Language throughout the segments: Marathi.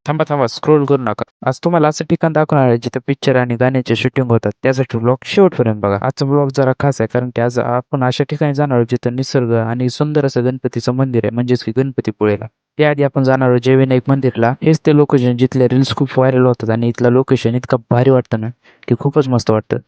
थांबा, थांबा. स्क्रोल करू नका. आज तुम्हाला असं ठिकाण दाखवणार आहे जिथे पिक्चर आणि गाण्याचे शूटिंग होतात. त्यासाठी ब्लॉग शेवटपर्यंत बघा. आजचा ब्लॉग जरा खास आहे कारण की आज आपण अशा ठिकाणी जाणार आहोत जिथं निसर्ग आणि सुंदर असं गणपतीचं मंदिर आहे म्हणजेच की गणपतीपुळेला. त्याआधी आपण जाणार आहोत जयविनायक मंदिरला. हेच ते लोकेशन जिथले रील्स खूप व्हायरल होतात आणि इथलं लोकेशन इतकं भारी वाटतं ना की खूपच मस्त वाटतं.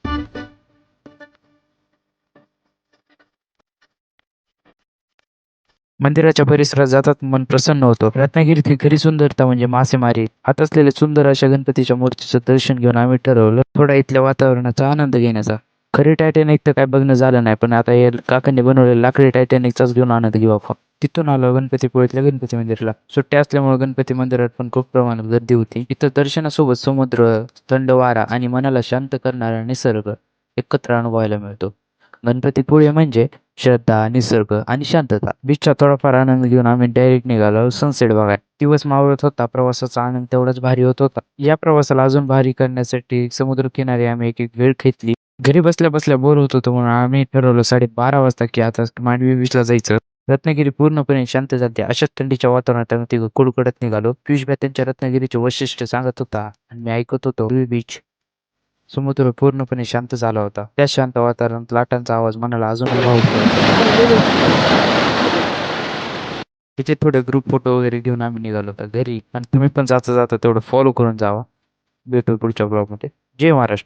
मंदिराच्या परिसरात जातात मन प्रसन्न होतं. रत्नागिरीत ही खरी सुंदरता म्हणजे मासेमारी. हात असलेले सुंदर अशा गणपतीच्या मूर्तीचं दर्शन घेऊन आम्ही ठरवलं थोडा इथल्या वातावरणाचा आनंद घेण्याचा. खरी टायटॅनिक तर काय बघणं झालं नाही, पण आता हे काकांनी बनवलेलं लाकडी टायटॅनिकचाच घेऊन आनंद घेऊ आपण. तिथून आलो गणपतीपुळेतल्या गणपती मंदिराला. सुट्ट्या असल्यामुळे गणपती मंदिरात पण खूप प्रमाणात गर्दी होती. इथं दर्शनासोबत समुद्र, थंड वारा आणि मनाला शांत करणारा निसर्ग एकत्र अनुभवायला मिळतो. गणपतीपुळे म्हणजे श्रद्धा, निसर्ग आणि शांतता. बीचचा थोडाफार आनंद घेऊन आम्ही डायरेक्ट निघालो सनसेट बघायला. दिवस मावळत होता, प्रवासाचा आनंद तेवढाच भारी होत होता. या प्रवासाला अजून भारी करण्यासाठी समुद्रकिनारी आम्ही एक एक वेळ घेतली. घरी बसल्या बसल्या बोर होत होतो म्हणून आम्ही ठरवलं 12:30 वाजता की आता मांडवी बीचला जायचं. रत्नागिरी पूर्णपणे शांत झाली. अशाच थंडीच्या वातावरणात आम्ही तिघं कुडकुडत निघालो. पियुष त्यांच्या रत्नागिरीचे वैशिष्ट्य सांगत होता आणि मी ऐकत होतो. बीच समुद्र पूर्णपणे शांत झाला होता. त्या शांत वातावरणात लाटांचा आवाज मनाला अजूनच भावुक करतो. तिथे थोडे ग्रुप फोटो वगैरे घेऊन आम्ही निघालो होतो घरी. आणि तुम्ही पण जाता जाता तेवढं फॉलो करून जावा. भेटू पुढच्या ब्लॉगमध्ये. जय महाराष्ट्र.